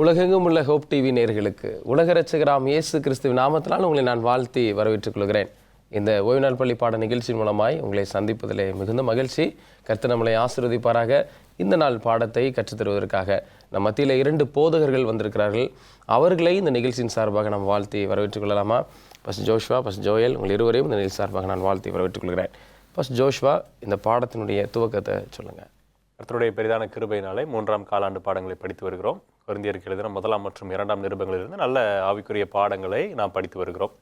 உலகெங்கும் உள்ள hope TV நேயர்களுக்கு உலக இரட்சகராம் இயேசு கிறிஸ்துவின் நாமத்தினால் உங்களை நான் வாழ்த்தி வரவேற்றுக் கொள்கிறேன். இந்த ஓய்வு நாள் பள்ளி பாட நிகழ்ச்சியின் மூலமாய் உங்களை சந்திப்பதிலே மிகுந்த மகிழ்ச்சி. கர்த்தர் நம்மளை ஆசீர்வதிப்பாராக. இந்த நாள் பாடத்தை கற்றுத்தருவதற்காக நம் மத்தியில் 2 போதகர்கள் வந்திருக்கிறார்கள். அவர்களை இந்த நிகழ்ச்சியின் சார்பாக நாம் வாழ்த்தி வரவேற்றுக் கொள்ளலாமா? ஃபர்ஸ்ட் ஜோஷ்வா, ஃபர்ஸ்ட் ஜோயல், உங்கள் இருவரையும் இந்த நிகழ்ச்சி சார்பாக நான் வாழ்த்தி வரவேற்றுக் கொள்கிறேன். ஃபர்ஸ்ட் ஜோஷ்வா, இந்த பாடத்தினுடைய துவக்கத்தை சொல்லுங்கள். கர்த்தருடைய பெரிதான கிருபையினாலே 3ஆம் காலாண்டு பாடங்களை படித்து வருகிறோம். கொரிந்தியருக்கு எழுதின 1 மற்றும் 2 நிருபங்களிலிருந்து நல்ல ஆவிக்குரிய பாடங்களை நாம் படித்து வருகிறோம்.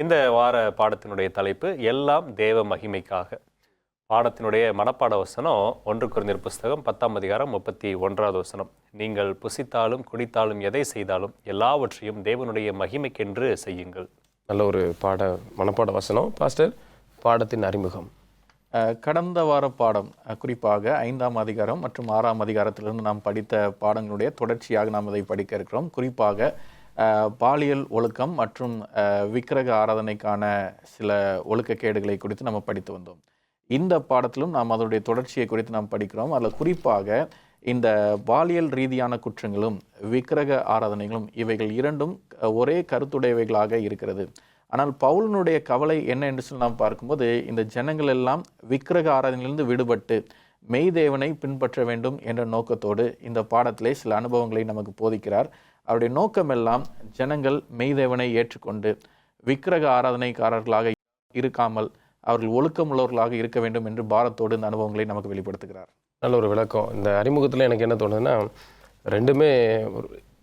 இந்த வார பாடத்தினுடைய தலைப்பு எல்லாம் தேவ மகிமைக்காக. பாடத்தினுடைய மனப்பாட வசனம் 1 கொரிந்தியர் புஸ்தகம் 10ஆம் அதிகாரம் 31வது வசனம். நீங்கள் புசித்தாலும் குடித்தாலும் எதை செய்தாலும் எல்லாவற்றையும் தேவனுடைய மகிமைக்கென்று செய்யுங்கள். நல்ல ஒரு மனப்பாட வசனம். பாஸ்டர், பாடத்தின் அறிமுகம். கடந்த வார பாடம் குறிப்பாக 5ஆம் அதிகாரம் மற்றும் 6ஆம் அதிகாரத்திலிருந்து நாம் படித்த பாடங்களுடைய தொடர்ச்சியாக நாம் அதை படிக்க இருக்கிறோம். குறிப்பாக பாலியல் ஒழுக்கம் மற்றும் விக்கிரக ஆராதனைக்கான சில ஒழுக்கக்கேடுகளை குறித்து நம்ம படித்து வந்தோம். இந்த பாடத்திலும் நாம் அதனுடைய தொடர்ச்சியை குறித்து நாம் படிக்கிறோம். அதில் குறிப்பாக இந்த பாலியல் ரீதியான குற்றங்களும் விக்கிரக ஆராதனைகளும் இவைகள் இரண்டும் ஒரே கருத்துடையவைகளாக இருக்கிறது. ஆனால் பவுலினுடைய கவலை என்ன என்று சொல்லி நாம் பார்க்கும்போது, இந்த ஜனங்கள் எல்லாம் விக்கிரக ஆராதனையிலிருந்து விடுபட்டு மெய்தேவனை பின்பற்ற வேண்டும் என்ற நோக்கத்தோடு இந்த பாடத்திலே சில அனுபவங்களை நமக்கு போதிக்கிறார். அவருடைய நோக்கமெல்லாம் ஜனங்கள் மெய்தேவனை ஏற்றுக்கொண்டு விக்கிரக ஆராதனைக்காரர்களாக இருக்காமல் அவர்கள் ஒழுக்கமுள்ளவர்களாக இருக்க வேண்டும் என்று பாரத்தோடு இந்த அனுபவங்களை நமக்கு வெளிப்படுத்துகிறார். நல்ல ஒரு விளக்கம். இந்த அறிமுகத்தில் எனக்கு என்ன தோணுதுன்னா, ரெண்டுமே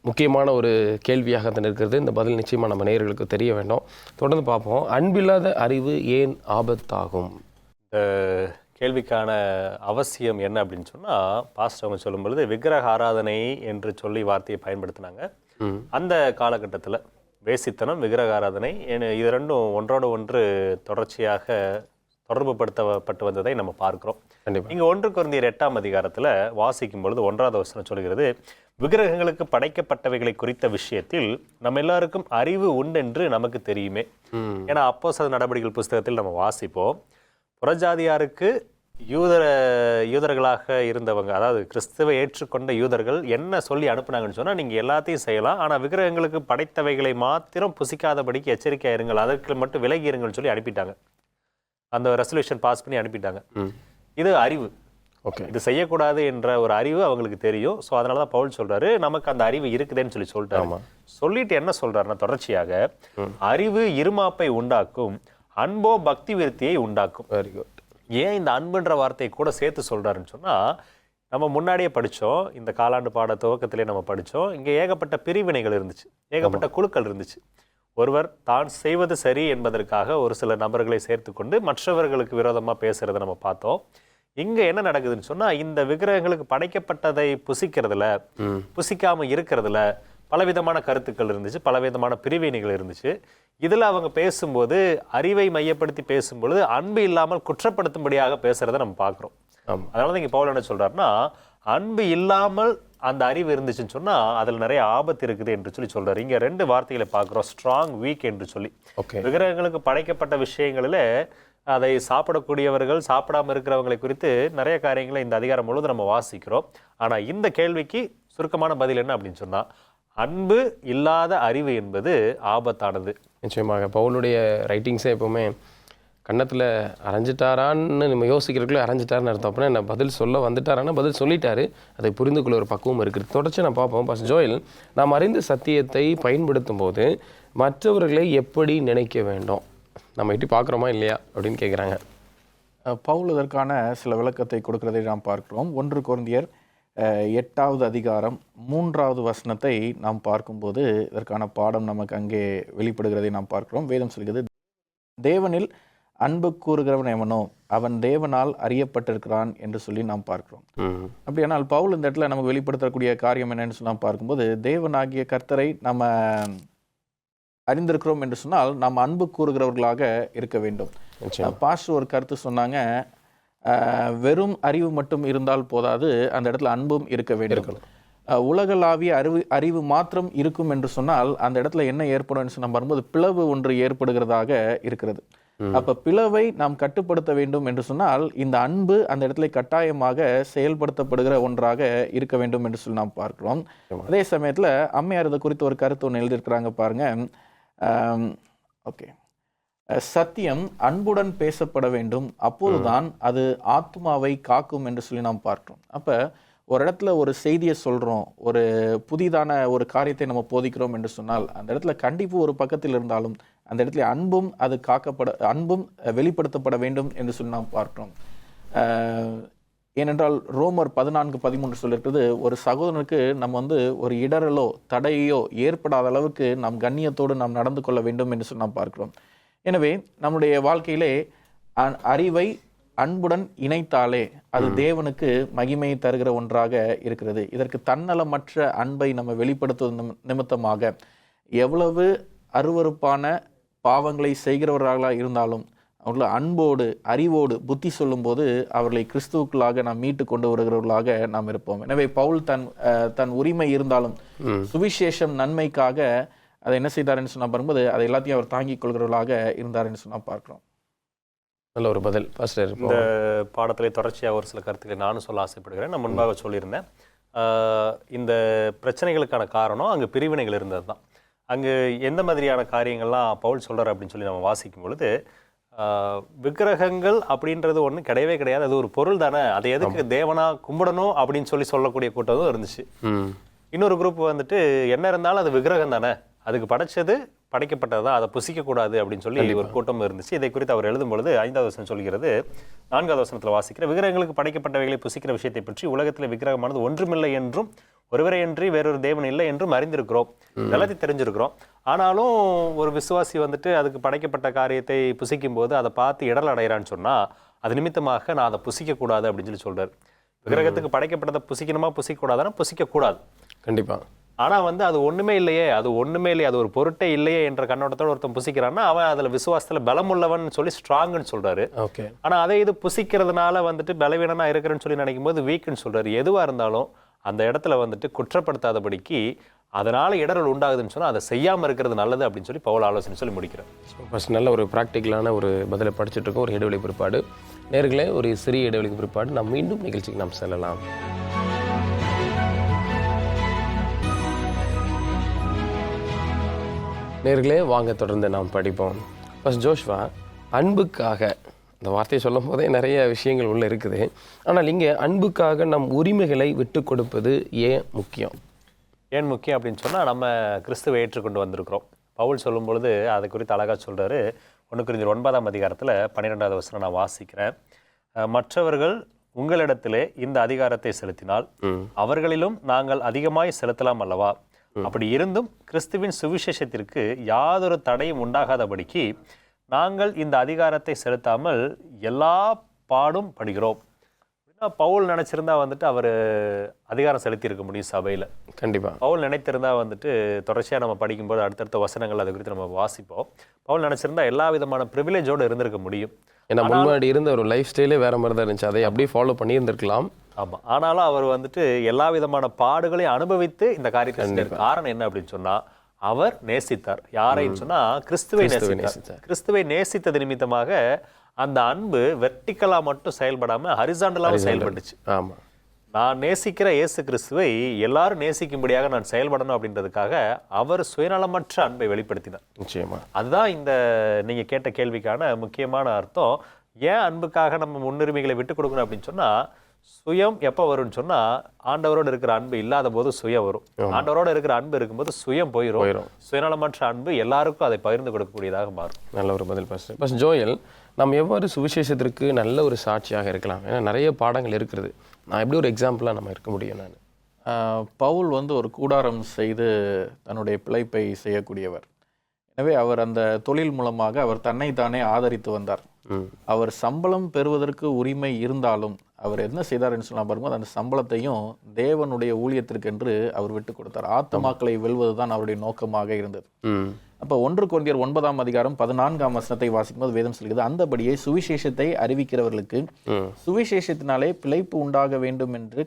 முக்கியமான ஒரு கேள்வியாக தான் இருக்கிறது. இந்த பதில் நிச்சயமாக நம்ம நேயர்களுக்கு தெரிய வேண்டும். தொடர்ந்து பார்ப்போம். அன்பில்லாத அறிவு ஏன் ஆபத்தாகும்? இந்த கேள்விக்கான அவசியம் என்ன அப்படின்னு சொன்னால், பாஸ்டர் அவங்க சொல்லும் பொழுது விக்கிரக ஆராதனை என்று சொல்லி வார்த்தையை பயன்படுத்தினாங்க. அந்த காலகட்டத்தில் வேசித்தனம், விக்கிரக ஆராதனை இது ரெண்டும் ஒன்றோடு ஒன்று தொடர்ச்சியாக தொடர்பு படுத்தப்பட்டு வந்ததை நம்ம பார்க்கிறோம். இங்கே 1 கொரிந்தியர் 8ஆம் அதிகாரத்தில் வாசிக்கும் பொழுது 1வது வசனம் சொல்கிறது, விக்கிரகங்களுக்கு படைக்கப்பட்டவைகளை குறித்த விஷயத்தில் நம்ம எல்லாருக்கும் அறிவு உண்டென்று நமக்கு தெரியுமே. ஏன்னா அப்போஸ்தலர் நடபடிகள் புஸ்தகத்தில் நம்ம வாசிப்போம், புறஜாதியாருக்கு யூதர்களாக இருந்தவங்க, அதாவது கிறிஸ்துவை ஏற்றுக்கொண்ட யூதர்கள் என்ன சொல்லி அனுப்புனாங்கன்னு சொன்னால், நீங்கள் எல்லாத்தையும் செய்யலாம், ஆனால் விக்கிரகங்களுக்கு படைத்தவைகளை மாத்திரம் புசிக்காதபடிக்கு எச்சரிக்கையாக இருங்கள், அதற்கு மட்டும் விலகி இருங்கள்னு சொல்லி அனுப்பிட்டாங்க. அந்த ரெசல்யூஷன் பாஸ் பண்ணி அனுப்பிட்டாங்க. இது அறிவு. ஓகே, இது செய்யக்கூடாது என்ற ஒரு அறிவு அவங்களுக்கு தெரியும். ஸோ அதனால தான் பவுல் சொல்றாரு, நமக்கு அந்த அறிவு இருக்குதுன்னு சொல்லிட்டாரு. சொல்லிட்டு என்ன சொல்றாருன்னா, தொடர்ச்சியாக அறிவு இருமாப்பை உண்டாக்கும், அன்போ பக்தி விருத்தியை உண்டாக்கும். Very good. ஏன் இந்த அன்புன்ற வார்த்தையை கூட சேர்த்து சொல்றாருன்னு சொன்னா, நம்ம முன்னாடியே படித்தோம், இந்த காலாண்டு பாட துவக்கத்திலே நம்ம படித்தோம், இங்கே ஏகப்பட்ட பிரிவினைகள் இருந்துச்சு, ஏகப்பட்ட குழுக்கள் இருந்துச்சு. ஒருவர் தான் செய்வது சரி என்பதற்காக ஒரு சில நபர்களை சேர்த்து கொண்டு மற்றவர்களுக்கு விரோதமாக பேசுறதை நம்ம பார்த்தோம். இங்கே என்ன நடக்குதுன்னு சொன்னால், இந்த விக்கிரகங்களுக்கு படைக்கப்பட்டதை புசிக்காமல் இருக்கிறதுல பலவிதமான கருத்துக்கள் இருந்துச்சு, பலவிதமான பிரிவினைகள் இருந்துச்சு. இதில் அவங்க பேசும்போது, அறிவை மையப்படுத்தி பேசும்பொழுது அன்பு இல்லாமல் குற்றப்படுத்தும்படியாக பேசுகிறத நம்ம பார்க்குறோம். அதனால தான் இங்கே பவுல் என்ன சொல்கிறாருன்னா, அன்பு இல்லாமல் அந்த அறிவு இருந்துச்சுன்னு சொன்னால் அதில் நிறைய ஆபத்து இருக்குது என்று சொல்லி சொல்கிறார். இங்கே 2 வார்த்தைகளை பார்க்குறோம், ஸ்ட்ராங், வீக் என்று சொல்லி. விக்கிரகங்களுக்கு படைக்கப்பட்ட விஷயங்களில் அதை சாப்பிடக்கூடியவர்கள், சாப்பிடாமல் இருக்கிறவங்களை குறித்து நிறைய காரியங்களை இந்த அதிகாரம் முழுவதும் நம்ம வாசிக்கிறோம். ஆனால் இந்த கேள்விக்கு சுருக்கமான பதில் என்ன அப்படின்னு சொன்னால், அன்பு இல்லாத அறிவு என்பது ஆபத்தானது. நிச்சயமாக பவுலுடைய ரைட்டிங்ஸே எப்போவுமே கன்னத்தில் அரைஞ்சிட்டாரான்னு நம்ம யோசிக்கிறதுக்குள்ளே அரைஞ்சிட்டாருன்னு அர்த்தம். அப்படின்னா என்ன, பதில் சொல்ல வந்துட்டாரான்னா பதில் சொல்லிட்டாரு, அதை புரிந்து கொள்ள ஒரு பக்குவம் இருக்குது. தொடர்ச்சி நான் பார்ப்போம். பாஸ்டர் ஜோயல், நாம் அறிந்த சத்தியத்தை பயன்படுத்தும் போது மற்றவர்களை எப்படி நினைக்க வேண்டும், நம்ம எப்படி பார்க்குறோமா இல்லையா அப்படின்னு கேட்குறாங்க. பவுல் இதற்கான சில விளக்கத்தை கொடுக்கிறதை நாம் பார்க்கிறோம். 1 கொரிந்தியர் 8ஆவது அதிகாரம் 3வது வசனத்தை நாம் பார்க்கும்போது இதற்கான பாடம் நமக்கு அங்கே வெளிப்படுகிறதை நாம் பார்க்கிறோம். வேதம் சொல்கிறது, தேவனில் அன்பு கூறுகிறவன் எவனோ அவன் தேவனால் அறியப்பட்டிருக்கிறான் என்று சொல்லி நாம் பார்க்கிறோம். அப்படியானால் பவுல் இந்த இடத்துல நமக்கு வெளிப்படுத்தக்கூடிய காரியம் என்னன்னு சொல்லி நாம் பார்க்கும்போது, தேவனாகிய கர்த்தரை நம்ம அறிந்திருக்கிறோம் என்று சொன்னால் நாம் அன்பு கூறுகிறவர்களாக இருக்க வேண்டும். பாஸ்டர் ஒரு கருத்து சொன்னாங்க, வெறும் அறிவு மட்டும் இருந்தால் போதாது, அந்த இடத்துல அன்பும் இருக்க வேண்டும். உலகளாவிய அறிவு மாத்திரம் இருக்கும் என்று சொன்னால் அந்த இடத்துல என்ன ஏற்படும் என்று நம்ம வரும்போது பிளவு ஒன்று ஏற்படுகிறதாக இருக்கிறது. அப்ப பிளவை நாம் கட்டுப்படுத்த வேண்டும் என்று சொன்னால் இந்த அன்பு அந்த இடத்துல கட்டாயமாக செயல்படுத்தப்படுகிற ஒன்றாக இருக்க வேண்டும் என்று சொல்லி நாம் பார்க்கிறோம். அதே சமயத்துல அம்மையார் இதை குறித்து ஒரு கருத்து ஒன்று எழுதியிருக்கிறாங்க பாருங்க. ஓகே, சத்தியம் அன்புடன் பேசப்பட வேண்டும், அப்போதுதான் அது ஆத்மாவை காக்கும் என்று சொல்லி நாம் பார்க்கிறோம். அப்ப ஒரு இடத்துல ஒரு செய்தியை சொல்றோம், ஒரு புதிதான ஒரு காரியத்தை நம்ம போதிக்கிறோம் என்று சொன்னால் அந்த இடத்துல கண்டிப்பு ஒரு பக்கத்தில் இருந்தாலும் அந்த இடத்துல அன்பும் அது அன்பும் வெளிப்படுத்தப்பட வேண்டும் என்று சொல்லி நாம் பார்க்கிறோம். ஏனென்றால் ரோமர் 14:13 சொல்லிருக்கிறது, ஒரு சகோதரனுக்கு நம்ம ஒரு இடரலோ தடையோ ஏற்படாத அளவுக்கு நாம் கண்ணியத்தோடு நாம் நடந்து கொள்ள வேண்டும் என்று சொல்லி நாம் பார்க்கிறோம். எனவே நம்முடைய வாழ்க்கையிலே அறிவை அன்புடன் இணைத்தாலே அது தேவனுக்கு மகிமையை தருகிற ஒன்றாக இருக்கிறது. இதற்கு தன்னலமற்ற அன்பை நம்ம வெளிப்படுத்துவது நிமித்தமாக எவ்வளவு அருவருப்பான பாவங்களை செய்கிறவர்களாக இருந்தாலும் அவர்களை அன்போடு அறிவோடு புத்தி சொல்லும்போது அவர்களை கிறிஸ்துவுக்குள்ளாக நாம் மீட்டு கொண்டு வருகிறவர்களாக நாம் இருப்போம். எனவே பவுல் தன் உரிமை இருந்தாலும் சுவிசேஷம் நன்மைக்காக அதை என்ன செய்தார்னு சொன்னா பார்க்கும்போது அதை எல்லாத்தையும் அவர் தாங்கிக் கொள்கிறவர்களாக இருந்தார்னு சொன்னா பார்க்கிறோம். நல்ல ஒரு பதில் பாஸ்டர். இந்த பாடத்திலே தொடர்ச்சியாக ஒரு சில கருத்துக்களை நானும் சொல்ல ஆசைப்படுகிறேன். நான் முன்பாக சொல்லியிருந்தேன், இந்த பிரச்சனைகளுக்கான காரணம் அங்கே பிரிவினைகள் இருந்தது தான். அங்கே எந்த மாதிரியான காரியங்கள்லாம் பவுல் சொல்கிறார் அப்படின்னு சொல்லி நம்ம வாசிக்கும் பொழுது, விக்கிரகங்கள் அப்படின்றது ஒன்று கிடையவே கிடையாது, அது ஒரு பொருள் தானே, அதை எதுக்கு தேவனா கும்பிடணும் அப்படின்னு சொல்லக்கூடிய கூட்டமும் இருந்துச்சு. இன்னொரு குரூப் வந்துட்டு என்ன இருந்தாலும் அது விக்கிரகம் தானே, அதுக்கு படைக்கப்பட்டது தான், அதை புசிக்கக்கூடாது அப்படின்னு சொல்லி ஒரு கூட்டம் இருந்துச்சு. இதை குறித்து அவர் எழுதும் பொழுது 5வது வசனம் சொல்கிறது, 4வது வசனத்தில் வாசிக்கிற, விக்கிரகங்களுக்கு படைக்கப்பட்டவைகளை புசிக்கிற விஷயத்தை பற்றி உலகத்தில் விக்கிரகமானது ஒன்றுமில்லை என்றும் ஒருவரையன்றி வேறொரு தேவன் இல்லை என்றும் அறிந்திருக்கிறோம், எல்லாத்தையும் தெரிஞ்சிருக்கிறோம். ஆனாலும் ஒரு விசுவாசி வந்துட்டு அதுக்கு படைக்கப்பட்ட காரியத்தை புசிக்கும் போது அதை பார்த்து இடல் அடைகிறான்னு சொன்னா அது நிமித்தமாக நான் அதை புசிக்கக்கூடாது அப்படின்னு சொல்லி சொல்றாரு. விக்கிரகத்துக்கு படைக்கப்பட்டதை புசிக்கணுமா புசிக்கக்கூடாதுன்னா புசிக்கக்கூடாது கண்டிப்பா. ஆனா அது ஒண்ணுமே இல்லையே, அது ஒரு பொருட்டே இல்லையே என்ற கண்ணோட்டத்தோட ஒருத்தன் புசிக்கிறான்னா அவன் அதுல விசுவாசத்துல பலமுள்ளவன் சொல்லி ஸ்ட்ராங்னு சொல்றாரு. ஆனா அதே இது புசிக்கிறதுனால வந்துட்டு பலவீனனா இருக்கிறேன்னு சொல்லி நினைக்கும் போது வீக்குன்னு சொல்றாரு. எதுவா இருந்தாலும் அந்த இடத்துல வந்துட்டு குற்றப்படுத்தாதபடிக்கு அதனால இடரல் உண்டாகுதுன்னு சொன்னா அதை செய்யாம இருக்கிறது நல்லது அப்படின்னு சொல்லி பவுல் ஆலோசனை சொல்லி முடிக்கிறேன். ஃபர்ஸ்ட் நல்ல ஒரு ப்ராக்டிக்கலான ஒரு பதிலை படிச்சுட்டு இருக்கோம். ஒரு இடைவெளி பிற்பாடு நேர்களே, ஒரு சிறிய இடைவெளிக்கு பிற்பாடு நாம் மீண்டும் நிகழ்ச்சிக்கு நாம் செல்லலாம். நேர்களே, வாங்க தொடர்ந்து நாம் படிப்போம். ஃபர்ஸ்ட் ஜோஷ்வா, அன்புக்காக இந்த வார்த்தையை சொல்லும் போதே நிறைய விஷயங்கள் உள்ள இருக்குது. ஆனால் இங்கே அன்புக்காக நம் உரிமைகளை விட்டு கொடுப்பது ஏன் முக்கியம் அப்படின்னு சொன்னால், நம்ம கிறிஸ்துவை ஏற்றுக்கொண்டு வந்திருக்கிறோம். பவுல் சொல்லும் பொழுது அதை குறித்து அழகாக சொல்கிறாரு. 1 கொரிந்தியர் 9ஆம் அதிகாரத்தில் 12வது வசனம் நான் வாசிக்கிறேன். மற்றவர்கள் உங்களிடத்திலே இந்த அதிகாரத்தை செலுத்தினால் அவர்களிலும் நாங்கள் அதிகமாய் செலுத்தலாம் அல்லவா? அப்படி இருந்தும் கிறிஸ்துவின் சுவிசேஷத்திற்கு யாதொரு தடையும் உண்டாகாதபடிக்கு நாங்கள் இந்த அதிகாரத்தை செலுத்தாமல் எல்லா பாடும் படுகிறோம். பவுல் நினைச்சிருந்தா வந்துட்டு அவர் அதிகாரம் செலுத்தி இருக்க முடியும் சபையில். கண்டிப்பா பவுல் நினைத்திருந்தா வந்துட்டு தொடர்ச்சியாக நம்ம படிக்கும்போது அடுத்தடுத்த வசனங்கள் அதை குறித்து நம்ம வாசிப்போம். பவுல் நினைச்சிருந்தா எல்லா விதமான ப்ரிவிலேஜோடு இருந்திருக்க முடியும். ஏன்னா முன்னாடி இருந்த ஒரு லைஃப் ஸ்டைலே வேற மாதிரி தான் இருந்துச்சு, அதை அப்படியே ஃபாலோ பண்ணி இருந்திருக்கலாம். ஆமாம், ஆனாலும் அவர் வந்துட்டு எல்லா விதமான பாடுகளையும் அனுபவித்து இந்த காரியத்தை செஞ்சார். காரணம் என்ன அப்படின்னு சொன்னா, அவர் நேசித்தார். யாரைன்னு சொன்னா கிறிஸ்துவை நேசித்தார். கிறிஸ்துவை நேசித்தது நிமித்தமாக அந்த அன்பு வெர்டிக்கலா மட்டும் செயல்படாம ஹரிசாண்டலாவும் செயல்பட்டுச்சு. ஆமா, நான் நேசிக்கிற இயேசு கிறிஸ்துவை எல்லாரும் நேசிக்கும்படியாக நான் செயல்படணும் அப்படின்றதுக்காக அவர் சுயநலமற்ற அன்பை வெளிப்படுத்தினார். நிச்சயமா அதுதான் இந்த நீங்க கேட்ட கேள்விக்கான முக்கியமான அர்த்தம். ஏன் அன்புக்காக நம்ம முன்னுரிமைகளை விட்டு கொடுக்கணும் அப்படின்னு சொன்னா, சுயம் எப்போ வரும்னு சொன்னா, ஆண்டவரோடு இருக்கிற அன்பு இல்லாத போது சுயம் வரும். ஆண்டவரோடு இருக்கிற அன்பு இருக்கும்போது சுயம் போயிடும். சுயநலமற்ற அன்பு எல்லாருக்கும் அதை பகிர்ந்து கொடுக்கக்கூடியதாக மாறும். நல்ல ஒரு பதில் பாஸ்டர். பாஸ்டர் ஜோயல், நாம் எவ்வாறு சுவிசேஷத்திற்கு நல்ல ஒரு சாட்சியாக இருக்கலாம்? ஏன்னா நிறைய பாடங்கள் இருக்கிறது. நான் எப்படி ஒரு எக்ஸாம்பிளாக நம்ம இருக்க முடியும்? பவுல் ஒரு கூடாரம் செய்து தன்னுடைய பிழைப்பை செய்யக்கூடியவர். எனவே அவர் அந்த தொழில் மூலமாக அவர் தன்னை தானே ஆதரித்து வந்தார். அவர் சம்பளம் பெறுவதற்கு உரிமை இருந்தாலும் அவர் என்ன செய்தார்னு சொன்னா பாரும்போது, அந்த சம்பளத்தையும் தேவனுடைய ஊழியத்திற்கு என்று அவர் விட்டு கொடுத்தார். ஆத்துமாக்களை வெல்வதுதான் அவருடைய நோக்கமாக இருந்தது. அப்ப 1 கொரிந்தியர் 9ஆம் அதிகாரம் 14ஆம் வசனத்தை வாசிக்கும் போது வேதம் சொல்கிறது, அந்தபடியே சுவிசேஷத்தை அறிவிக்கிறவர்களுக்கு சுவிசேஷத்தினாலே பிழைப்பு உண்டாக வேண்டும் என்று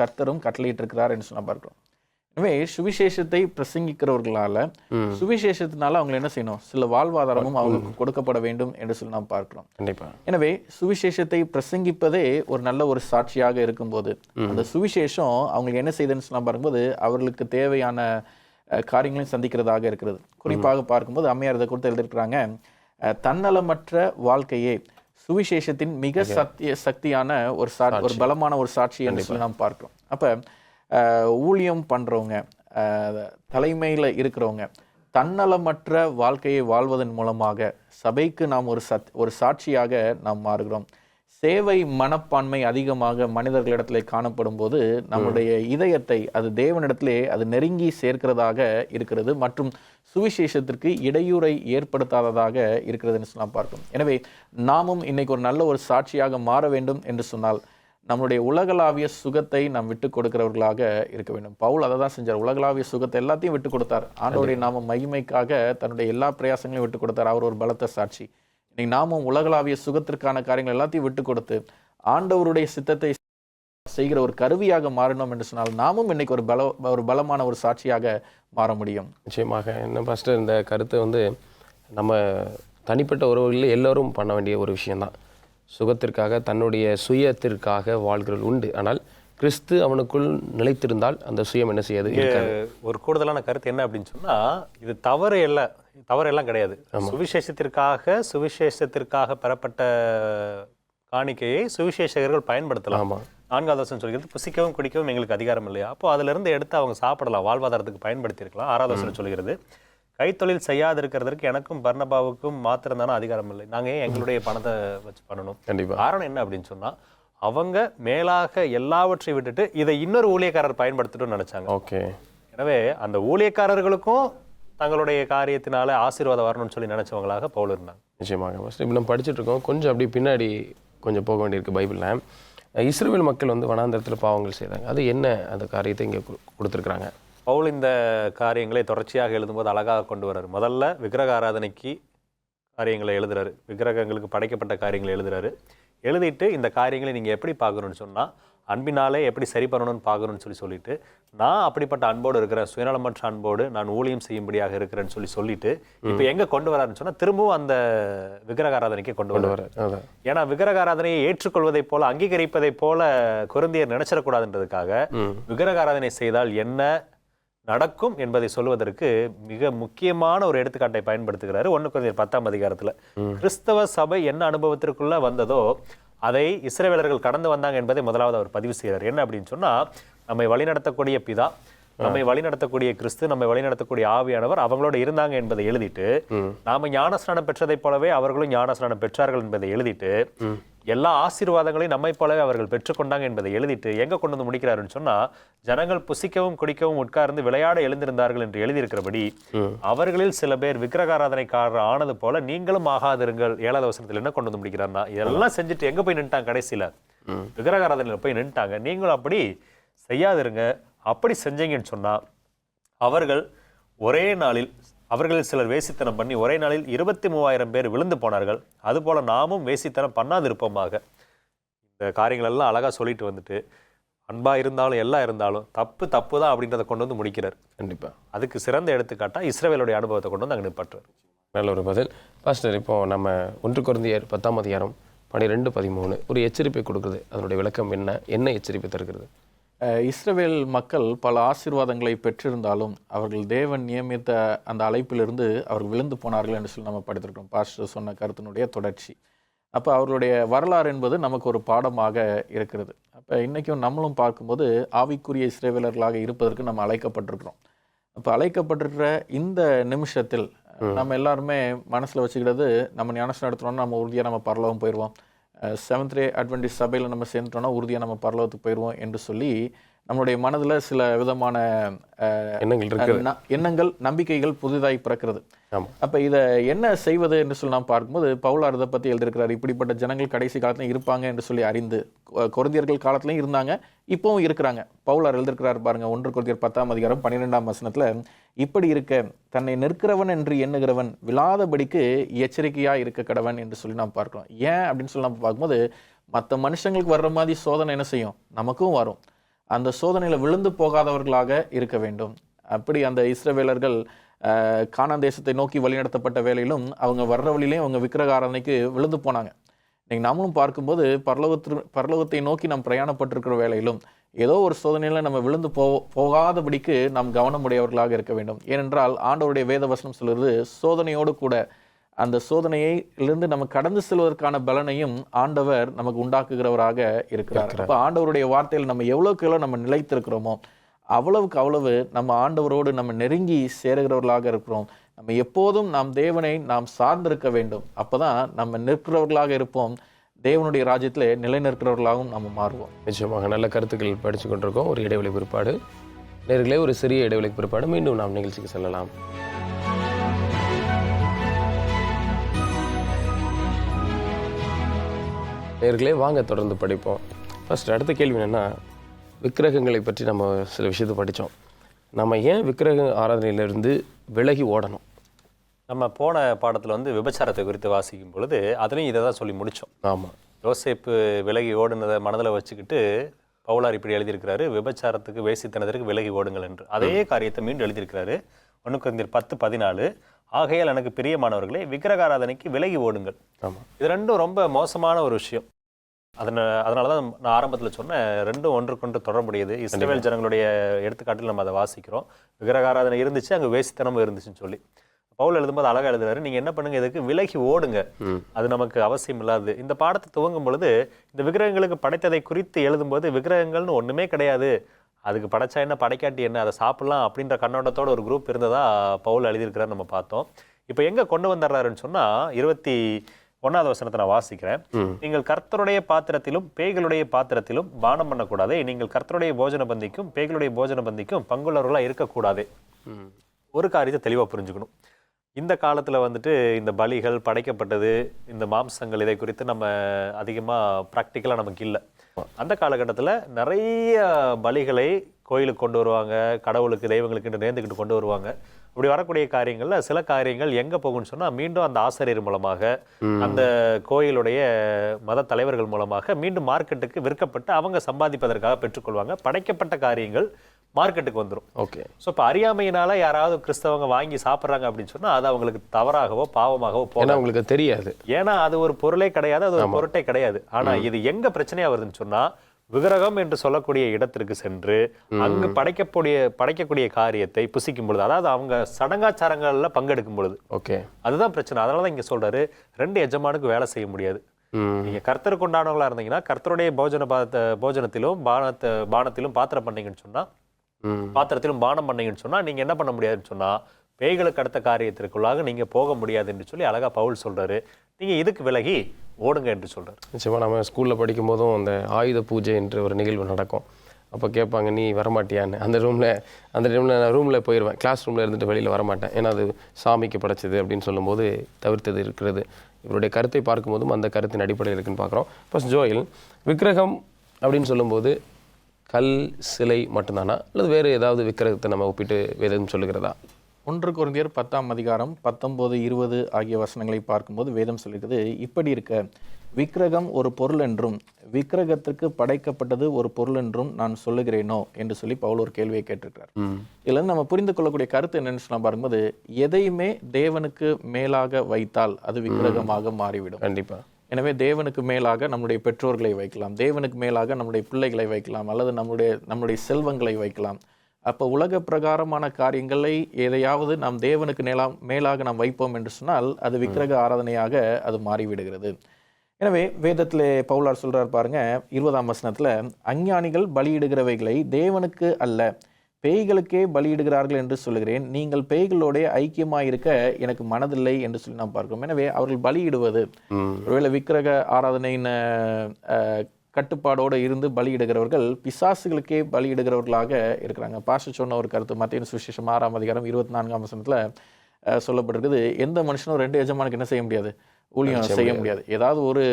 கர்த்தரும் கட்டளையிட்டிருக்கிறார் என்று சொன்ன பார்க்கிறோம். எனவே சுவிசேஷத்தை பிரசங்கிக்கிறவர்களால சுவிசேஷத்தினால அவங்க என்ன செய்யணும், சில வாழ்வாதாரமும் அவங்களுக்கு கொடுக்கப்பட வேண்டும் என்று சொல்லி நாம் பார்க்கிறோம். கண்டிப்பா. எனவே சுவிசேஷத்தை பிரசங்கிப்பதே ஒரு நல்ல ஒரு சாட்சியாக இருக்கும்போது அந்த சுவிசேஷம் அவங்களுக்கு என்ன செய்யுதுன்னு சொல்லி பார்க்கும்போது அவர்களுக்கு தேவையான காரியங்களையும் சந்திக்கிறதாக இருக்கிறது. குறிப்பாக பார்க்கும்போது அம்மையார் இதை குறித்து எழுதியிருக்கிறாங்க, தன்னலமற்ற வாழ்க்கையே சுவிசேஷத்தின் மிக சக்தியான ஒரு பலமான ஒரு சாட்சி என்று சொல்லி நாம் பார்க்கிறோம். அப்ப ஊழியம் பண்றவங்க, தலைமையில இருக்கிறவங்க தன்னலமற்ற வாழ்க்கையை வாழ்வதன் மூலமாக சபைக்கு நாம் ஒரு சாட்சியாக நாம் மாறுகிறோம். சேவை மனப்பான்மை அதிகமாக மனிதர்களிடத்திலே காணப்படும் போது நம்முடைய இதயத்தை அது தேவனிடத்திலே அது நெருங்கி சேர்க்கிறதாக இருக்கிறது மற்றும் சுவிசேஷத்திற்கு இடையூறை ஏற்படுத்தாததாக இருக்கிறதுன்னு சொல்லலாம் பார்க்கும். எனவே நாமும் இன்னைக்கு ஒரு நல்ல ஒரு சாட்சியாக மாற வேண்டும் என்று சொன்னால் நம்முடைய உலகளாவிய சுகத்தை நாம் விட்டு கொடுக்கிறவர்களாக இருக்க வேண்டும். பவுல் அதை தான் செஞ்சார். உலகளாவிய சுகத்தை எல்லாத்தையும் விட்டு கொடுத்தார். ஆண்டவருடைய நாம மகிமைக்காக தன்னுடைய எல்லா பிரயாசங்களையும் விட்டு கொடுத்தார். அவர் ஒரு பலத்த சாட்சி. இன்னைக்கு நாமும் உலகளாவிய சுகத்திற்கான காரியங்கள் எல்லாத்தையும் விட்டு கொடுத்து ஆண்டவருடைய சித்தத்தை செய்கிற ஒரு கருவியாக மாறணும் என்று சொன்னால் நாமும் இன்னைக்கு ஒரு பலமான ஒரு சாட்சியாக மாற முடியும். நிச்சயமாக. என்ன பாஸ்டர், இந்த கருத்தை நம்ம தனிப்பட்ட உறவுகளில் எல்லோரும் பண்ண வேண்டிய ஒரு விஷயம்தான். சுகத்திற்காக தன்னுடைய சுயத்திற்காக வாழ்கிறவர்கள் உண்டு. ஆனால் கிறிஸ்து அவனுக்குள் நிலைத்திருந்தால் அந்த சுயம் என்ன செய்யாது. ஒரு கூடுதலான கருத்து என்ன அப்படின்னு சொன்னா, இது தவறெல்லாம் கிடையாது. சுவிசேஷத்திற்காக பெறப்பட்ட காணிக்கையை சுவிசேஷகர்கள் பயன்படுத்தலாம். 4வது வசனம் சொல்கிறது, புசிக்கவும் குடிக்கவும் எங்களுக்கு அதிகாரம் இல்லையா? அப்போ அதுல இருந்து எடுத்து அவங்க சாப்பிடலாம், வாழ்வாதாரத்துக்கு பயன்படுத்தியிருக்கலாம். 6வது வசனம் சொல்கிறது, கைத்தொழில் செய்யாதிருக்கிறதுக்கு எனக்கும் பர்னபாவுக்கும் மாத்திரம் தானே அதிகாரம் இல்லை, நாங்க ஏன் எங்களுடைய பணத்தை வச்சு பண்ணணும்? காரணம் என்ன அப்படின்னு சொன்னா, அவங்க மேலாக எல்லாவற்றையும் விட்டுட்டு இதை இன்னொரு ஊழியக்காரர் பயன்படுத்தணும்னு நினைச்சாங்க. ஓகே. எனவே அந்த ஊழியக்காரர்களுக்கும் தங்களுடைய காரியத்தினால ஆசீர்வாதம் வரணும்னு சொல்லி நினைச்சவங்களாக பவுல் இருந்தாங்க. நிச்சயமாக. இப்போ நம்ம படிச்சுட்டு இருக்கோம், கொஞ்சம் அப்படி பின்னாடி கொஞ்சம் போக வேண்டியிருக்கு. பைபிளில் இஸ்ரவேல் மக்கள் வனாந்தரத்தில் பாவங்கள் செய்தாங்க. அது என்ன அந்த காரியத்தை இங்கே கொடுத்துருக்குறாங்க? பவுல் இந்த காரியங்களை தொடர்ச்சியாக எழுதும்போது அழகாக கொண்டு வர்றாரு. முதல்ல விக்கிரக ஆராதனைக்கு காரியங்களை எழுதுறாரு, விக்கிரகங்களுக்கு படைக்கப்பட்ட காரியங்களை எழுதுறாரு. எழுதிட்டு இந்த காரியங்களை நீங்கள் எப்படி பார்க்கணும்னு சொன்னால் அன்பினாலே எப்படி சரி பண்ணணும்னு பார்க்கணும்னு சொல்லிட்டு நான் அப்படிப்பட்ட அன்போடு இருக்கிறேன், சுயநலமற்ற அன்போடு நான் ஊழியம் செய்யும்படியாக இருக்கிறேன்னு சொல்லிட்டு இப்போ எங்கே கொண்டு வராருன்னு சொன்னால் திரும்பவும் அந்த விக்கிரக ஆராதனைக்கு கொண்டு வர்றாரு. ஏன்னா விக்கிரக ஆராதனையை ஏற்றுக்கொள்வதை போல அங்கீகரிப்பதை போல கொரிந்தியர் நினைச்சிடக்கூடாதுன்றதுக்காக விக்கிரக ஆராதனை செய்தால் என்ன நடக்கும் என்பதை சொல்வதற்கு மிக முக்கியமான ஒரு எடுத்துக்காட்டை பயன்படுத்துகிறாரு. 1 கொரிந்தியர் 10ஆம் அதிகாரத்துல கிறிஸ்தவ சபை என்ன அனுபவத்திற்குள்ள வந்ததோ அதை இஸ்ரவேலர்கள் கடந்து வந்தாங்க என்பதை முதலாவது அவர் பதிவு செய்கிறார். என்ன அப்படின்னு சொன்னா, நம்மை வழிநடத்தக்கூடிய பிதா, நம்மை வழிநடத்தக்கூடிய கிறிஸ்து, நம்மை வழிநடத்தக்கூடிய ஆவியானவர் அவங்களோட இருந்தாங்க என்பதை எழுதிட்டு, நாம ஞானஸ்நானம் பெற்றதை போலவே அவர்களும் ஞானஸ்நானம் பெற்றார்கள் என்பதை எழுதிட்டு, எல்லா ஆசீர்வாதங்களையும் நம்மை போலவே அவர்கள் பெற்றுக்கொண்டாங்க என்பதை எழுதிட்டு எங்க கொண்டு வந்து முடிக்கிறாருன்னு சொன்னா, ஜனங்கள் புசிக்கவும் குடிக்கவும் உட்கார்ந்து விளையாட எழுந்திருந்தார்கள் என்று எழுதியிருக்கிறபடி அவர்களில் சில பேர் விக்கிரகாராதனைக்காரர் ஆனது போல நீங்களும் ஆகாதிருங்கள். 7வது வசனத்தில் என்ன கொண்டு வந்து முடிக்கிறார்னா, இதெல்லாம் செஞ்சுட்டு எங்க போய் நின்ட்டாங்க? கடைசியில விக்கிரகாராதனையில போய் நின்ட்டாங்க. நீங்களும் அப்படி செய்யாதிருங்க. அப்படி செஞ்சீங்கன்னு சொன்னா அவர்கள் ஒரே நாளில் அவர்களில் சிலர் வேசித்தனம் பண்ணி ஒரே நாளில் 23,000 பேர் விழுந்து போனார்கள். அதுபோல நாமும் வேசித்தனம் பண்ணாதிருப்போமாக. இந்த காரியங்கள் எல்லாம் அழகா சொல்லிட்டு வந்துட்டு, அன்பா இருந்தாலும் எல்லாம் இருந்தாலும் தப்பு தான் அப்படின்றத கொண்டு வந்து முடிக்கிறார். கண்டிப்பா அதுக்கு சிறந்த எடுத்துக்காட்டா இஸ்ரவேலுடைய அனுபவத்தை கொண்டு வந்து அங்கே நிப்பாட்டுறார். நல்ல ஒரு பதில் பாஸ்டர். இப்போ நம்ம 1 கொரிந்தியர் 10ஆம் அதிகாரம் 12-13 ஒரு எச்சரிப்பை கொடுக்குறது. அதனுடைய விளக்கம் என்ன எச்சரிப்பை தருகிறது? இஸ்ரவேல் மக்கள் பல ஆசீர்வாதங்களை பெற்றிருந்தாலும் அவர்கள் தேவன் நியமித்த அந்த அழைப்பிலிருந்து அவர்கள் விழுந்து போனார்கள் என்று சொல்லி நம்ம படித்திருக்கிறோம். பாஸ்டர் சொன்ன கருத்தினுடைய தொடர்ச்சி. அப்போ அவர்களுடைய வரலாறு என்பது நமக்கு ஒரு பாடமாக இருக்கிறது. அப்போ இன்றைக்கும் நம்மளும் பார்க்கும்போது ஆவிக்குரிய இஸ்ரவேலர்களாக இருப்பதற்கு நம்ம அழைக்கப்பட்டிருக்கிறோம். அப்போ அழைக்கப்பட்டிருக்கிற இந்த நிமிஷத்தில் நம்ம எல்லாருமே மனசில் வச்சுக்கிறது, நம்ம ஞானஸ்நானம் எடுத்துட்டோம்னா நம்ம உறுதியாக நம்ம பரலோகம் போயிடுவோம், செவன்த் டே அட்வென்டிஸ்ட் சபையில் நம்ம சேர்ந்துட்டோம்னா உறுதியாக நம்ம பரலோகத்துக்கு போயிடுவோம் என்று சொல்லி நம்மளுடைய மனதில் சில விதமான எண்ணங்கள் நம்பிக்கைகள் புதிதாய் பிறக்கிறது. அப்போ இதை என்ன செய்வது என்று சொல்லி நாம் பார்க்கும்போது பவுலார் இதை பற்றி எழுதியிருக்கிறார். இப்படிப்பட்ட ஜனங்கள் கடைசி காலத்திலையும் இருப்பாங்க என்று சொல்லி அறிந்து, கொரிந்தியர்கள் காலத்திலையும் இருந்தாங்க, இப்பவும் இருக்கிறாங்க. பவுலார் எழுதியிருக்கிறார் பாருங்க, 1 கொரிந்தியர் 10ஆம் அதிகாரம் 12ஆம் வசனத்தில், இப்படி இருக்க தன்னை நிற்கிறவன் என்று எண்ணுகிறவன் விழாதபடிக்கு எச்சரிக்கையாக இருக்க கடவன் என்று சொல்லி நாம் பார்க்கிறோம். ஏன் அப்படின்னு சொல்லி நம்ம பார்க்கும்போது, மற்ற மனுஷங்களுக்கு வர்ற மாதிரி சோதனை என்ன செய்யும், நமக்கும் வரும். அந்த சோதனையில் விழுந்து போகாதவர்களாக இருக்க வேண்டும். அப்படி அந்த இஸ்ரவேலர்கள் கானான் தேசத்தை நோக்கி வழிநடத்தப்பட்ட வேளையிலும் அவங்க வர்ற வழியிலையும் அவங்க விக்கிரக ஆராதனைக்கு விழுந்து போனாங்க. இன்னைக்கு நாமளும் பார்க்கும்போது பரலோகத்தை நோக்கி நாம் பிரயாணப்பட்டிருக்கிற வேளையிலும் ஏதோ ஒரு சோதனையில் நம்ம விழுந்து போகாதபடிக்கு நாம் கவனமுடையவர்களாக இருக்க வேண்டும். ஏனென்றால் ஆண்டவருடைய வேத வசனம் சொல்கிறது, சோதனையோடு கூட அந்த சோதனையிலிருந்து நம்ம கடந்து செல்வதற்கான பலனையும் ஆண்டவர் நமக்கு உண்டாக்குகிறவராக இருக்கிறார். அப்போ ஆண்டவருடைய வார்த்தையில் நம்ம எவ்வளவுக்கு எவ்வளோ நம்ம நிலைத்திருக்கிறோமோ அவ்வளவுக்கு அவ்வளவு நம்ம ஆண்டவரோடு நம்ம நெருங்கி சேருகிறவர்களாக இருக்கிறோம். நம்ம எப்போதும் நாம் தேவனை நாம் சார்ந்திருக்க வேண்டும். அப்போதான் நம்ம நிற்கிறவர்களாக இருப்போம், தேவனுடைய ராஜ்யத்தில் நிலைநிற்கிறவர்களாகவும் நம்ம மாறுவோம். நிச்சயமாக நல்ல கருத்துக்கள் படித்து கொண்டிருக்கோம். ஒரு இடைவெளி பிற்பாடு நேர்களே, ஒரு சிறிய இடைவெளிக்கு பிற்பாடு மீண்டும் நாம் நிகழ்ச்சிக்கு செல்லலாம். நேர்களே, வாங்க தொடர்ந்து படிப்போம். ஃபர்ஸ்ட் அடுத்த கேள்வி என்னென்னா, விக்கிரகங்களை பற்றி நம்ம சில விஷயத்தை படித்தோம். நம்ம ஏன் விக்கிரக ஆராதனையிலிருந்து விலகி ஓடணும்? நம்ம போன பாடத்தில் வந்து விபச்சாரத்தை குறித்து வாசிக்கும் பொழுது அதுலேயும் இதை தான் சொல்லி முடித்தோம். ஆமாம், யோசேப்பு விலகி ஓடுனதை மனதில் வச்சுக்கிட்டு பவுலார் இப்படி எழுதியிருக்கிறாரு, விபச்சாரத்துக்கு வேசித்தனத்திற்கு விலகி ஓடுங்கள் என்று. அதே காரியத்தை மீண்டும் எழுதியிருக்கிறாரு 1 கொரிந்தியர் 10:14. ஆகையால் எனக்கு பிரியமானவர்களே, விக்கிரக ஆராதனைக்கு விலகி ஓடுங்கள். ஆமாம், இது ரெண்டும் ரொம்ப மோசமான ஒரு விஷயம். அதனால தான் நான் ஆரம்பத்தில் சொன்னேன், ரெண்டும் ஒன்றுக்கொன்று தொடர்புடையது. இஸ்ரவேல் ஜனங்களுடைய எடுத்துக்காட்டில் நம்ம அதை வாசிக்கிறோம். விக்கிரக ஆராதனை இருந்துச்சு, அங்கே வேசித்தனமும் இருந்துச்சுன்னு சொல்லி பவுல் எழுதும்போது அழகாக எழுதுறாரு, நீங்கள் என்ன பண்ணுங்க, இதுக்கு விலகி ஓடுங்க, அது நமக்கு அவசியம் இல்லாது. இந்த பாடத்தை துவங்கும் பொழுது இந்த விக்கிரகங்களுக்கு படைத்ததை குறித்து எழுதும்போது விக்கிரகங்கள்னு ஒன்றுமே கிடையாது, அதுக்கு படைச்சா என்ன படைக்காட்டி என்ன, அதை சாப்பிடலாம் அப்படின்ற கண்ணோட்டத்தோட ஒரு குரூப் இருந்ததா பவுல் எழுதியிருக்கிறார் நம்ம பார்த்தோம். இப்போ எங்கே கொண்டு வந்துடுறாருன்னு சொன்னால் 21வது வசனத்தை நான் வாசிக்கிறேன். நீங்கள் கர்த்தருடைய பாத்திரத்திலும் பேய்களுடைய பாத்திரத்திலும் பானம் பண்ணக்கூடாதே, நீங்கள் கர்த்தருடைய போஜன பந்திக்கும் பேய்களுடைய போஜன பந்திக்கும் பங்குள்ளவர்களாக இருக்கக்கூடாதே. ஒரு காரியத்தை தெளிவாக புரிஞ்சுக்கணும். இந்த காலத்தில் வந்துட்டு இந்த பலிகள் படைக்கப்பட்டது, இந்த மாம்சங்கள், இதை குறித்து நம்ம அதிகமாக ப்ராக்டிக்கலாக நமக்கு இல்லை. அந்த காலகட்டத்தில் நிறைய பலிகளை கோயிலுக்கு கொண்டு வருவாங்க, கடவுளுக்கு தெய்வங்களுக்கு நேர்ந்துக்கிட்டு கொண்டு வருவாங்க. அப்படி வரக்கூடிய காரியங்கள்ல சில காரியங்கள் எங்கே போகும்னு சொன்னால் மீண்டும் அந்த ஆசிரியர் மூலமாக, அந்த கோயிலுடைய மத தலைவர்கள் மூலமாக மீண்டும் மார்க்கெட்டுக்கு விற்கப்பட்டு அவங்க சம்பாதிப்பதற்காக பெற்றுக்கொள்வாங்க. படைக்கப்பட்ட காரியங்கள் மார்க்கெட்டுக்கு வந்துடும். ஓகே. ஸோ இப்போ அறியாமையினால யாராவது கிறிஸ்தவங்க வாங்கி சாப்பிட்றாங்க அப்படின்னு சொன்னால் அது அவங்களுக்கு தவறாகவோ பாவமாகவோ போகும். அவங்களுக்கு தெரியாது, ஏன்னா அது ஒரு பொருளே கிடையாது, அது ஒரு பொருட்டே கிடையாது. ஆனால் இது எங்க பிரச்சனையா வருதுன்னு சொன்னால், விக்கிரகம் என்று சொல்லக்கூடிய இடத்திற்கு சென்று அங்கு படைக்கக்கூடிய காரியத்தை புசிக்கும் பொழுது, அதாவது அவங்க சடங்காச்சாரங்கள்ல பங்கெடுக்கும் பொழுது, ஓகே, அதுதான் பிரச்சனை. அதனாலதான் இங்க சொல்றாரு, 2 எஜமானுக்கு வேலை செய்ய முடியாது. நீங்க கர்த்தருக்கு உண்டானவங்களா இருந்தீங்கன்னா கர்த்தருடைய போஜனத்திலும் பானத்திலும் பாத்திரம் பண்ணீங்கன்னு சொன்னா, பாத்திரத்திலும் பானம் பண்ணீங்கன்னு சொன்னா நீங்க என்ன பண்ண முடியாதுன்னு சொன்னா பேய்களுக்கு அடுத்த காரியத்திற்குள்ளாக நீங்க போக முடியாது என்று சொல்லி அழகா பவுல் சொல்றாரு. நீங்க இதுக்கு விலகி ஓடுங்க என்று சொல்றாரு. நிச்சயமா நம்ம ஸ்கூலில் படிக்கும் போதும் அந்த ஆயுத பூஜை என்று ஒரு நிகழ்வு நடக்கும். அப்போ கேட்பாங்க, நீ வரமாட்டியான்னு. அந்த டைமில் நான் ரூமில் போயிடுவேன், கிளாஸ் ரூமில் இருந்துட்டு வெளியில் வரமாட்டேன், ஏன்னா அது சாமிக்கு படைச்சது அப்படின்னு சொல்லும்போது தவிர்த்தது இருக்கிறது. இவருடைய கருத்தை பார்க்கும்போதும் அந்த கருத்தின் அடிப்படையில் இருக்குன்னு பார்க்குறோம். ஃபர்ஸ்ட் ஜோயில், விக்கிரகம் அப்படின்னு சொல்லும்போது கல் சிலை மட்டும்தானா, அல்லது வேறு ஏதாவது விக்கிரகத்தை நம்ம ஒப்பிட்டு வேதம் சொல்லுகிறதா? 1 கொரிந்தியர் 10:19-20 ஆகிய வசனங்களை பார்க்கும்போது வேதம் சொல்லுகிறது, இப்படி இருக்க விக்கிரகம் ஒரு பொருள் என்றும் விக்கிரகத்திற்கு படைக்கப்பட்டது ஒரு பொருள் என்றும் நான் சொல்லுகிறேனோ என்று சொல்லி பவுல் ஒரு கேள்வியை கேட்டிருக்கிறார். இதுல நம்ம புரிந்து கொள்ளக்கூடிய கருத்து என்னன்னு சொன்னா பாரும்போது, எதையுமே தேவனுக்கு மேலாக வைத்தால் அது விக்கிரகமாக மாறிவிடும். கண்டிப்பா. எனவே தேவனுக்கு மேலாக நம்முடைய பெற்றோர்களை வைக்கலாம், தேவனுக்கு மேலாக நம்முடைய பிள்ளைகளை வைக்கலாம், அல்லது நம்முடைய செல்வங்களை வைக்கலாம். அப்போ உலக பிரகாரமான காரியங்களை எதையாவது நாம் தேவனுக்கு மேலாக நாம் வைப்போம் என்று சொன்னால் அது விக்கிரக ஆராதனையாக அது மாறிவிடுகிறது. எனவே வேதத்திலே பவுலார் சொல்றார் பாருங்க, 20ஆம் வசனத்துல, அஞ்ஞானிகள் பலியிடுகிறவைகளை தேவனுக்கு அல்ல பேய்களுக்கே பலியிடுகிறார்கள் என்று சொல்லுகிறேன், நீங்கள் பேய்களோட ஐக்கியமாயிருக்க எனக்கு மனதில்லை என்று சொல்லி நாம் பார்க்கிறோம். எனவே அவர்கள் பலியிடுவது ஒருவேளை விக்கிரக ஆராதனையின் கட்டுப்பாடோடு இருந்து பலியிடுகிறவர்கள் பிசாசுகளுக்கே பலியிடுகிறவர்களாக இருக்கிறாங்க. பாஸ்டர் சொன்ன ஒரு கருத்து மத்தேயு சுவிசேஷம் 6ஆம் அதிகாரம் 24ஆம் வசனத்துல சொல்லப்பட்டிருக்குது, எந்த மனுஷனும் 2 எஜமானுக்கு என்ன செய்ய முடியாது, ஊழியம் செய்ய முடியாது. ஏதாவது ஒரு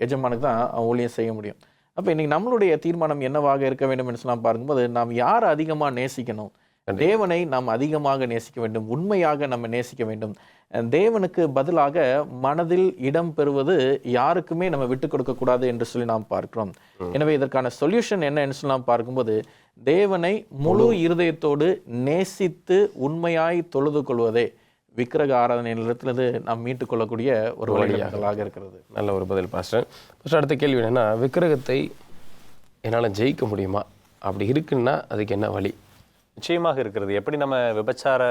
எஜமானுக்கு தான் ஊழியம் செய்ய முடியும். அப்போ இன்னைக்கு நம்மளுடைய தீர்மானம் என்னவாக இருக்க வேண்டும் என்று சொல்லலாம் பார்க்கும்போது, நாம் யாரை அதிகமாக நேசிக்கணும்? தேவனை நாம் அதிகமாக நேசிக்க வேண்டும், உண்மையாக நம்ம நேசிக்க வேண்டும். தேவனுக்கு பதிலாக மனதில் இடம் பெறுவது யாருக்குமே நம்ம விட்டு கொடுக்க கூடாது என்று சொல்லி நாம் பார்க்கிறோம். எனவே இதற்கான சொல்யூஷன் என்ன என்று சொல்லி நாம் பார்க்கும்போது, தேவனை முழு இருதயத்தோடு நேசித்து உண்மையாய் தொழுது கொள்வதே விக்கிரக ஆராதனையிலிருந்து நாம் மீட்டு கொள்ளக்கூடிய ஒரு வழியாக இருக்கிறது. நல்ல ஒரு பதில் பாஸ்டர். ஃபர்ஸ்ட் அடுத்த கேள்வி என்னன்னா, விக்கிரகத்தை என்னால் ஜெயிக்க முடியுமா? அப்படி இருக்குன்னா அதுக்கு என்ன வழி? நிச்சயமாக இருக்கிறது. எப்படி நம்ம விபச்சார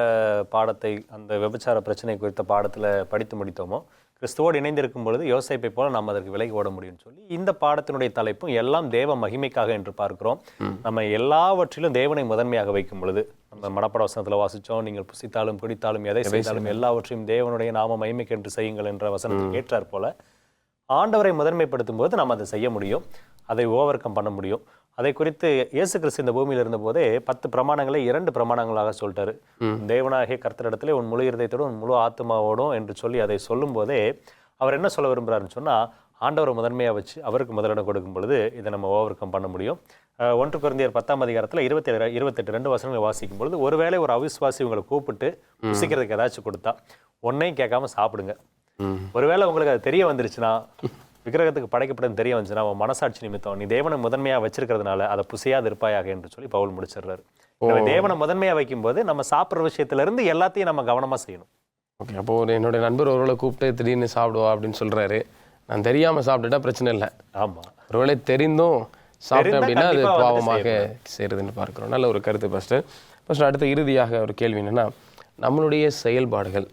பாடத்தை, அந்த விபச்சார பிரச்சனை குறித்த பாடத்தில் படித்து முடித்தோமோ, கிறிஸ்துவோடு இணைந்திருக்கும் பொழுது யோசேப்பை போல நாம் அதற்கு விலகி ஓட முடியும்னு சொல்லி இந்த பாடத்தினுடைய தலைப்பும் எல்லாம் தேவ மகிமைக்காக என்று பார்க்கிறோம். நம்ம எல்லாவற்றிலும் தேவனை முதன்மையாக வைக்கும் பொழுது, நம்ம மனப்பாட வசனத்தில் வாசித்தோம், நீங்கள் புசித்தாலும் குடித்தாலும் எதை செய்தாலும் எல்லாவற்றையும் தேவனுடைய நாம மகிமைக்கு என்று செய்யுங்கள் என்ற வசனத்தை ஏற்றார் போல ஆண்டவரை முதன்மைப்படுத்தும் போது நம்ம அதை செய்ய முடியும், அதை ஓவர் கம் பண்ண முடியும். அதை குறித்து இயேசு கிறிஸ்து இந்த பூமியில் இருந்தபோதே 10 பிரமாணங்களை 2 பிரமாணங்களாக சொல்லிட்டாரு. தேவனாகிய கர்த்தரிடத்திலே உன் முழு இருதயத்தோடும் உன் முழு ஆத்மாவோடும் என்று சொல்லி அதை சொல்லும் போதே அவர் என்ன சொல்ல விரும்புகிறாருன்னு சொன்னால், ஆண்டவரை முதன்மையாக வச்சு அவருக்கு முதலிடம் கொடுக்கும் பொழுது இதை நம்ம ஓவர் கம் பண்ண முடியும். 1 கொரிந்தியர் 10ஆம் அதிகாரத்தில் 27, 28 வசனங்களை வாசிக்கும் பொழுது, ஒருவேளை ஒரு அவிசுவாசி உங்களை கூப்பிட்டு புசிக்கிறதுக்கு ஏதாச்சும் கொடுத்தா ஒன்னையும் கேட்காம சாப்பிடுங்க. ஒருவேளை உங்களுக்கு அது தெரிய வந்துருச்சுன்னா, விக்கிரகத்துக்கு படைக்கப்பட்டது தெரிய வந்துச்சுன்னா, அவன் மனசாட்சி நிமித்தம் நீ தேவனை முதன்மையாக வச்சிருக்கிறதுனால அதை புசியாது இருப்பாயாக என்று சொல்லி பவுல் முடிச்சிடுறாரு. தேவனை முதன்மையாக வைக்கும்போது நம்ம சாப்பிட்ற விஷயத்துல இருந்து எல்லாத்தையும் நம்ம கவனமாக செய்யணும். ஓகே, அப்போ என்னுடைய நண்பர் ஒருவேளை கூப்பிட்டு திடீர்னு சாப்பிடுவா அப்படின்னு சொல்றாரு, நான் தெரியாமல் சாப்பிட்டுட்டா பிரச்சனை இல்லை. ஆமாம், ஒருவேளை தெரிந்தும் சாப்பிட்டேன் அப்படின்னா அது பாவமாக சேருதுன்னு பார்க்குறோம். நல்ல ஒரு கருத்து பாஸ்டர். ஃபர்ஸ்ட் அடுத்த இறுதியாக ஒரு கேள்வி என்னென்னா, நம்மளுடைய செயல்பாடுகள்,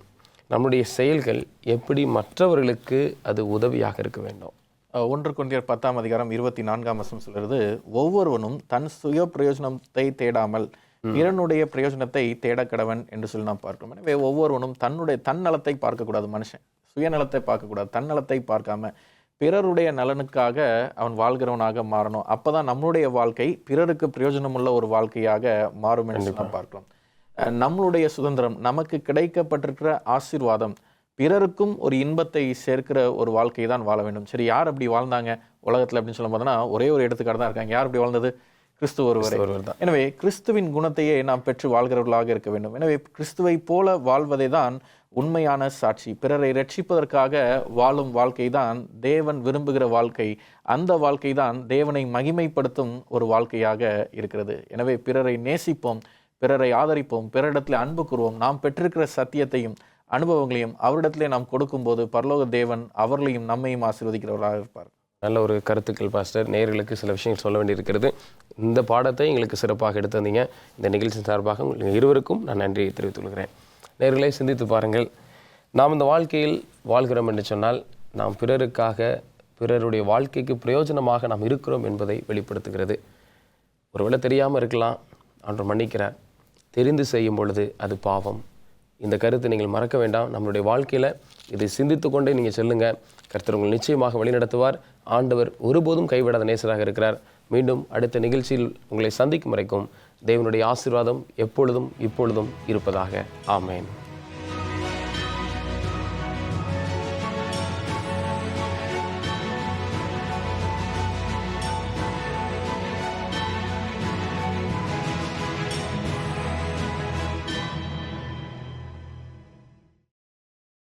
நம்முடைய செயல்கள் எப்படி மற்றவர்களுக்கு அது உதவியாக இருக்க வேண்டும்? 1 கொரிந்தியர் 10ஆம் அதிகாரம் 24ஆம் வசனம் சொல்கிறது, ஒவ்வொருவனும் தன் சுய பிரயோஜனத்தை தேடாமல் பிறனுடைய பிரயோஜனத்தை தேட கடவன் என்று சொல்லி நாம் பார்க்கிறோம். எனவே ஒவ்வொருவனும் தன்னலத்தை பார்க்கக்கூடாது. மனுஷன் சுயநலத்தை பார்க்கக்கூடாது. தன்னலத்தை பார்க்காம பிறருடைய நலனுக்காக அவன் வாழ்கிறவனாக மாறணும். அப்போதான் நம்மளுடைய வாழ்க்கை பிறருக்கு பிரயோஜனமுள்ள ஒரு வாழ்க்கையாக மாறும் என்று நாம் பார்க்கிறோம். நம்மளுடைய சுதந்திரம், நமக்கு கிடைக்கப்பட்டிருக்கிற ஆசீர்வாதம் பிறருக்கும் ஒரு இன்பத்தை சேர்க்கிற ஒரு வாழ்க்கையை தான் வாழ வேண்டும். சரி, யார் அப்படி வாழ்ந்தாங்க உலகத்தில் அப்படின்னு சொல்லும் போதுனா ஒரே ஒரு எடுத்துக்காட்டு தான் இருக்காங்க. யார் அப்படி வாழ்ந்தது? கிறிஸ்து ஒருவர் தான். எனவே கிறிஸ்துவின் குணத்தையே நாம் பெற்று வாழ்கிறவர்களாக இருக்க வேண்டும். எனவே கிறிஸ்துவை போல வாழ்வதை தான் உண்மையான சாட்சி. பிறரை ரட்சிப்பதற்காக வாழும் வாழ்க்கை தான் தேவன் விரும்புகிற வாழ்க்கை. அந்த வாழ்க்கை தான் தேவனை மகிமைப்படுத்தும் ஒரு வாழ்க்கையாக இருக்கிறது. எனவே பிறரை நேசிப்போம், பிறரை ஆதரிப்போம், பிறரிடத்தில் அன்பு கூறுவோம். நாம் பெற்றிருக்கிற சத்தியத்தையும் அனுபவங்களையும் அவரிடத்திலே நாம் கொடுக்கும்போது பரலோக தேவன் அவர்களையும் நம்மையும் ஆசீர்வதிக்கிறவர்களாக இருப்பார். நல்ல ஒரு கருத்துக்கள் பாஸ்டர். நேயர்களுக்கு சில விஷயங்கள் சொல்ல வேண்டியிருக்கிறது. இந்த பாடத்தை எங்களுக்கு சிறப்பாக எடுத்து வந்தீங்க. இந்த நிகழ்ச்சி சார்பாக உங்களுக்கு இருவருக்கும் நான் நன்றியை தெரிவித்துக் கொள்கிறேன். நேயர்களை சிந்தித்து பாருங்கள். நாம் இந்த வாழ்க்கையில் வாழ்கிறோம் என்று சொன்னால் நாம் பிறருக்காக, பிறருடைய வாழ்க்கைக்கு பிரயோஜனமாக நாம் இருக்கிறோம் என்பதை வெளிப்படுத்துகிறது. ஒருவேளை தெரியாமல் இருக்கலாம், ஆண்டவர் மன்னிக்கிறார். தெரிந்து செய்யும் பொழுது அது பாவம். இந்த கருத்தை நீங்கள் மறக்க வேண்டாம். நம்மளுடைய வாழ்க்கையில் இதை சிந்தித்து கொண்டே நீங்கள் செல்லுங்கள். கர்த்தர் உங்களை நிச்சயமாக வழிநடத்துவார். ஆண்டவர் ஒருபோதும் கைவிடாத நேசராக இருக்கிறார். மீண்டும் அடுத்த நிகழ்ச்சியில் உங்களை சந்திக்கும் வரைக்கும் தேவனுடைய ஆசீர்வாதம் எப்பொழுதும் இப்பொழுதும் இருப்பதாக. ஆமென்.